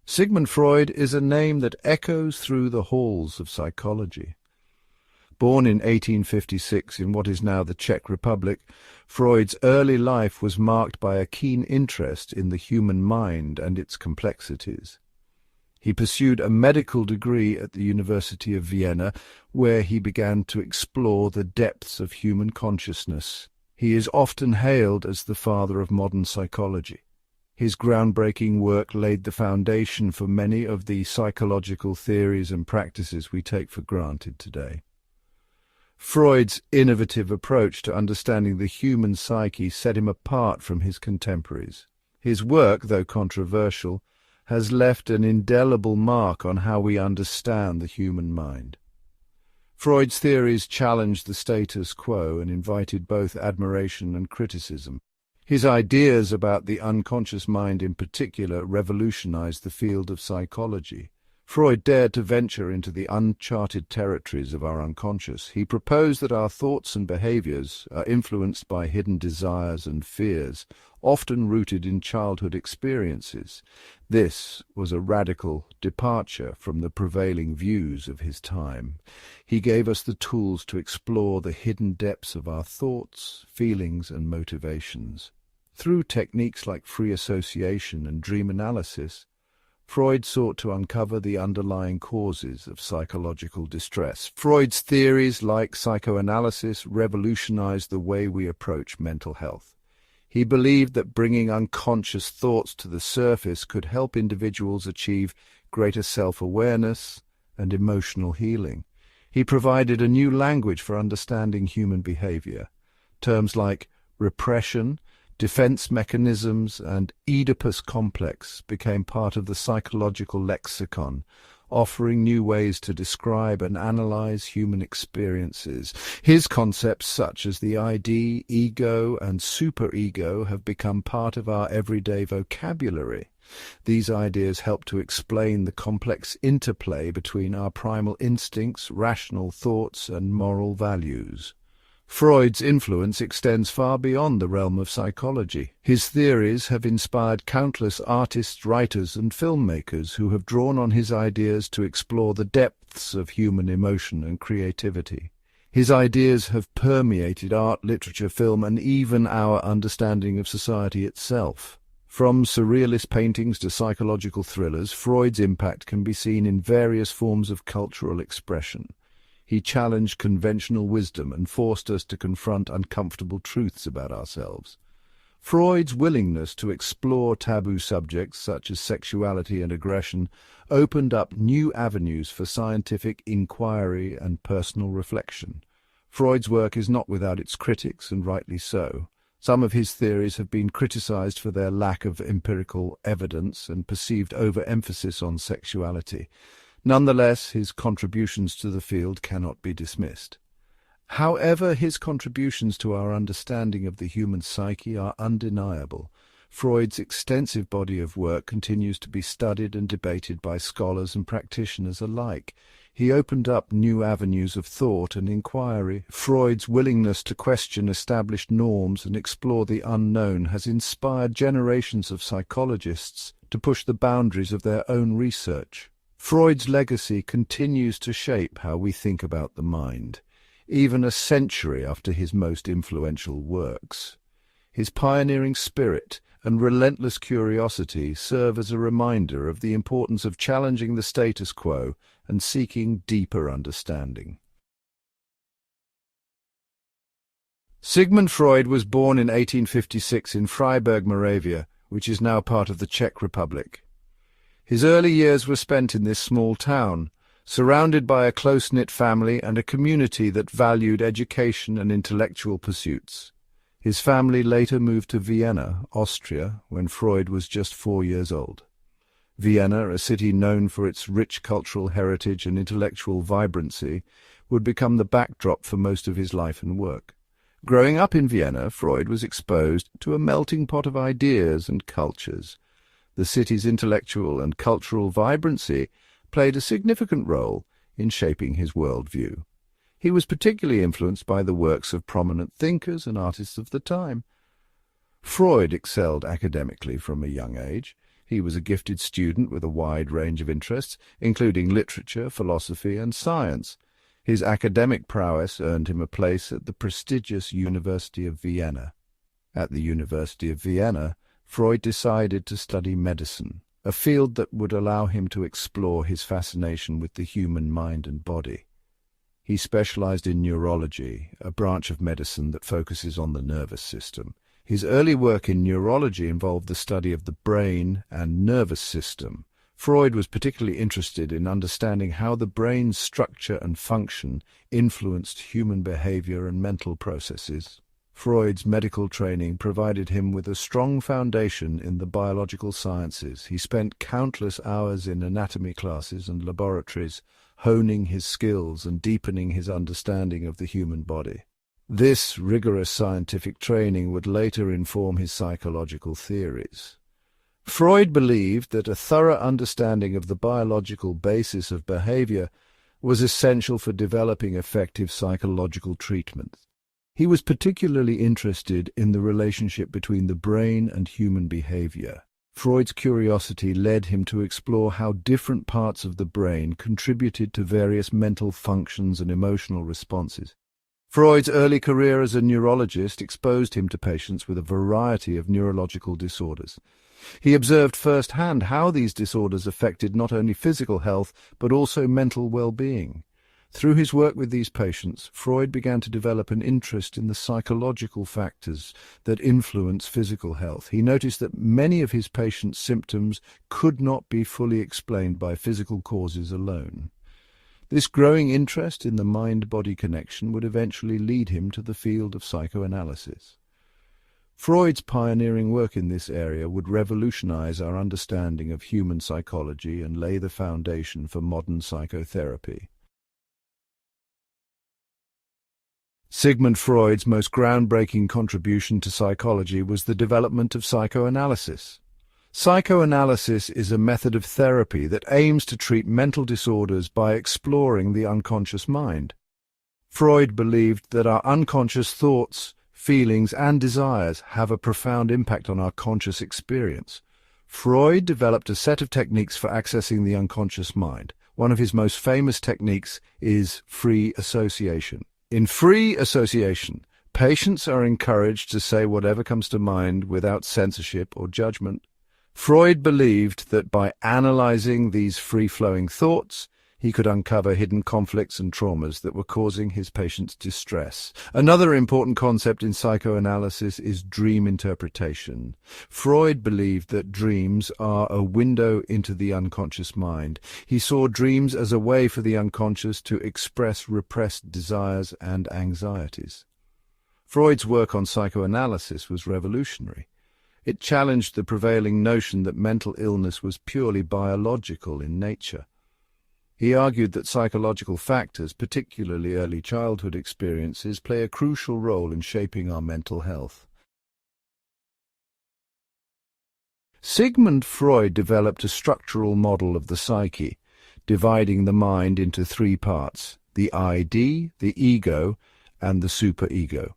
Sigmund Freud is a name that echoes through the halls of psychology. Born in 1856 in what is now the Czech Republic, Freud's early life was marked by a keen interest in the human mind and its complexities. He pursued a medical degree at the University of Vienna, where he began to explore the depths of human consciousness. He is often hailed as the father of modern psychology. His groundbreaking work laid the foundation for many of the psychological theories and practices we take for granted today. Freud's innovative approach to understanding the human psyche set him apart from his contemporaries. His work, though controversial, has left an indelible mark on how we understand the human mind. Freud's theories challenged the status quo and invited both admiration and criticism. His ideas about the unconscious mind in particular revolutionized the field of psychology. Freud dared to venture into the uncharted territories of our unconscious. He proposed that our thoughts and behaviors are influenced by hidden desires and fears, often rooted in childhood experiences. This was a radical departure from the prevailing views of his time. He gave us the tools to explore the hidden depths of our thoughts, feelings, and motivations. Through techniques like free association and dream analysis, Freud sought to uncover the underlying causes of psychological distress. Freud's theories, like psychoanalysis, revolutionized the way we approach mental health. He believed that bringing unconscious thoughts to the surface could help individuals achieve greater self-awareness and emotional healing. He provided a new language for understanding human behavior. Terms like repression, defense mechanisms, and Oedipus complex became part of the psychological lexicon, offering new ways to describe and analyze human experiences. His concepts such as the ID, ego, and superego have become part of our everyday vocabulary. These ideas help to explain the complex interplay between our primal instincts, rational thoughts, and moral values. Freud's influence extends far beyond the realm of psychology. His theories have inspired countless artists, writers, and filmmakers who have drawn on his ideas to explore the depths of human emotion and creativity. His ideas have permeated art, literature, film, and even our understanding of society itself. From surrealist paintings to psychological thrillers, Freud's impact can be seen in various forms of cultural expression. He challenged conventional wisdom and forced us to confront uncomfortable truths about ourselves. Freud's willingness to explore taboo subjects such as sexuality and aggression opened up new avenues for scientific inquiry and personal reflection. Freud's work is not without its critics, and rightly so. Some of his theories have been criticized for their lack of empirical evidence and perceived overemphasis on sexuality. Nonetheless, his contributions to the field cannot be dismissed. However, his contributions to our understanding of the human psyche are undeniable. Freud's extensive body of work continues to be studied and debated by scholars and practitioners alike. He opened up new avenues of thought and inquiry. Freud's willingness to question established norms and explore the unknown has inspired generations of psychologists to push the boundaries of their own research. Freud's legacy continues to shape how we think about the mind, even a century after his most influential works. His pioneering spirit and relentless curiosity serve as a reminder of the importance of challenging the status quo and seeking deeper understanding. Sigmund Freud was born in 1856 in Freiburg, Moravia, which is now part of the Czech Republic. His early years were spent in this small town, surrounded by a close-knit family and a community that valued education and intellectual pursuits. His family later moved to Vienna, Austria, when Freud was just 4 years old. Vienna, a city known for its rich cultural heritage and intellectual vibrancy, would become the backdrop for most of his life and work. Growing up in Vienna, Freud was exposed to a melting pot of ideas and cultures. The city's intellectual and cultural vibrancy played a significant role in shaping his worldview. He was particularly influenced by the works of prominent thinkers and artists of the time. Freud excelled academically from a young age. He was a gifted student with a wide range of interests, including literature, philosophy, and science. His academic prowess earned him a place at the prestigious University of Vienna. At the University of Vienna, Freud decided to study medicine, a field that would allow him to explore his fascination with the human mind and body. He specialized in neurology, a branch of medicine that focuses on the nervous system. His early work in neurology involved the study of the brain and nervous system. Freud was particularly interested in understanding how the brain's structure and function influenced human behavior and mental processes. Freud's medical training provided him with a strong foundation in the biological sciences. He spent countless hours in anatomy classes and laboratories, honing his skills and deepening his understanding of the human body. This rigorous scientific training would later inform his psychological theories. Freud believed that a thorough understanding of the biological basis of behavior was essential for developing effective psychological treatments. He was particularly interested in the relationship between the brain and human behavior. Freud's curiosity led him to explore how different parts of the brain contributed to various mental functions and emotional responses. Freud's early career as a neurologist exposed him to patients with a variety of neurological disorders. He observed firsthand how these disorders affected not only physical health but also mental well-being. Through his work with these patients, Freud began to develop an interest in the psychological factors that influence physical health. He noticed that many of his patients' symptoms could not be fully explained by physical causes alone. This growing interest in the mind-body connection would eventually lead him to the field of psychoanalysis. Freud's pioneering work in this area would revolutionize our understanding of human psychology and lay the foundation for modern psychotherapy. Sigmund Freud's most groundbreaking contribution to psychology was the development of psychoanalysis. Psychoanalysis is a method of therapy that aims to treat mental disorders by exploring the unconscious mind. Freud believed that our unconscious thoughts, feelings, and desires have a profound impact on our conscious experience. Freud developed a set of techniques for accessing the unconscious mind. One of his most famous techniques is free association. In free association, patients are encouraged to say whatever comes to mind without censorship or judgment. Freud believed that by analyzing these free-flowing thoughts, he could uncover hidden conflicts and traumas that were causing his patients distress. Another important concept in psychoanalysis is dream interpretation. Freud believed that dreams are a window into the unconscious mind. He saw dreams as a way for the unconscious to express repressed desires and anxieties. Freud's work on psychoanalysis was revolutionary. It challenged the prevailing notion that mental illness was purely biological in nature. He argued that psychological factors, particularly early childhood experiences, play a crucial role in shaping our mental health. Sigmund Freud developed a structural model of the psyche, dividing the mind into three parts: the ID, the ego, and the superego.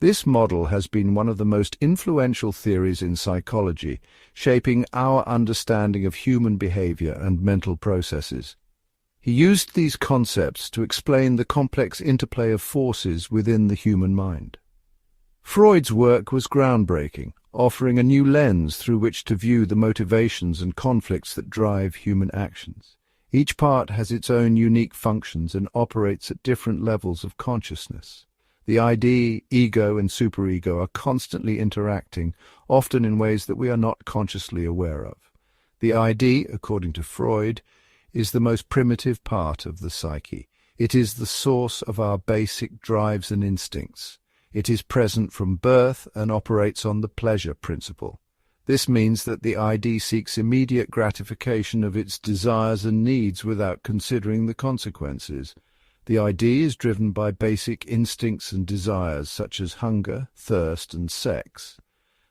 This model has been one of the most influential theories in psychology, shaping our understanding of human behavior and mental processes. He used these concepts to explain the complex interplay of forces within the human mind. Freud's work was groundbreaking, offering a new lens through which to view the motivations and conflicts that drive human actions. Each part has its own unique functions and operates at different levels of consciousness. The ID, ego, and superego are constantly interacting, often in ways that we are not consciously aware of. The ID, according to Freud, is the most primitive part of the psyche. It is the source of our basic drives and instincts. It is present from birth and operates on the pleasure principle. This means that the ID seeks immediate gratification of its desires and needs without considering the consequences. The ID is driven by basic instincts and desires such as hunger, thirst, and sex.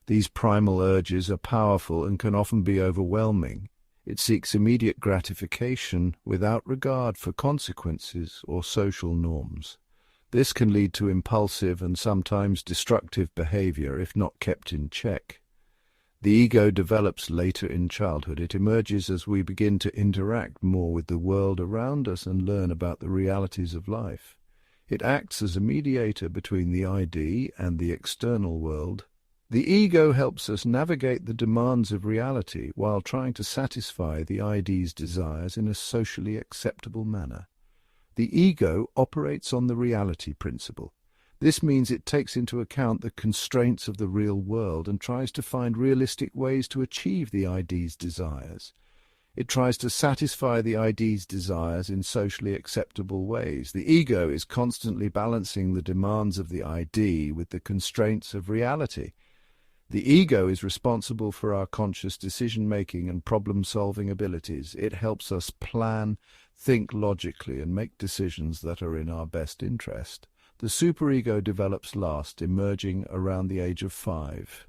These primal urges are powerful and can often be overwhelming. It seeks immediate gratification without regard for consequences or social norms. This can lead to impulsive and sometimes destructive behavior if not kept in check. The ego develops later in childhood. It emerges as we begin to interact more with the world around us and learn about the realities of life. It acts as a mediator between the ID and the external world. The ego helps us navigate the demands of reality while trying to satisfy the ID's desires in a socially acceptable manner. The ego operates on the reality principle. This means it takes into account the constraints of the real world and tries to find realistic ways to achieve the ID's desires. It tries to satisfy the ID's desires in socially acceptable ways. The ego is constantly balancing the demands of the ID with the constraints of reality. The ego is responsible for our conscious decision-making and problem-solving abilities. It helps us plan, think logically, and make decisions that are in our best interest. The superego develops last, emerging around the age of 5.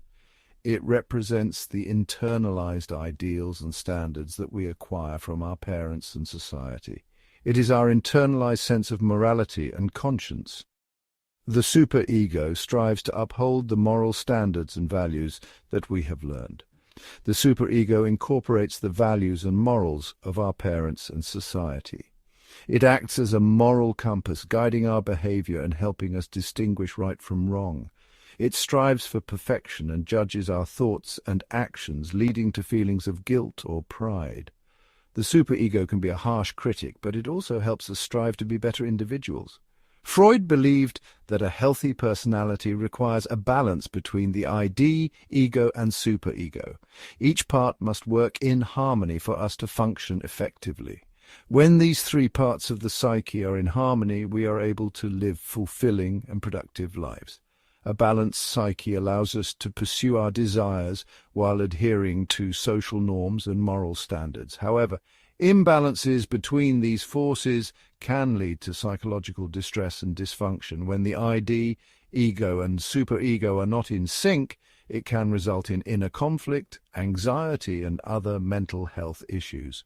It represents the internalized ideals and standards that we acquire from our parents and society. It is our internalized sense of morality and conscience. The superego strives to uphold the moral standards and values that we have learned. The superego incorporates the values and morals of our parents and society. It acts as a moral compass, guiding our behavior and helping us distinguish right from wrong. It strives for perfection and judges our thoughts and actions, leading to feelings of guilt or pride. The superego can be a harsh critic, but it also helps us strive to be better individuals. Freud believed that a healthy personality requires a balance between the ID, ego, and superego. Each part must work in harmony for us to function effectively. When these three parts of the psyche are in harmony, we are able to live fulfilling and productive lives. A balanced psyche allows us to pursue our desires while adhering to social norms and moral standards. However, imbalances between these forces can lead to psychological distress and dysfunction. When the ID, ego, and superego are not in sync, it can result in inner conflict, anxiety, and other mental health issues.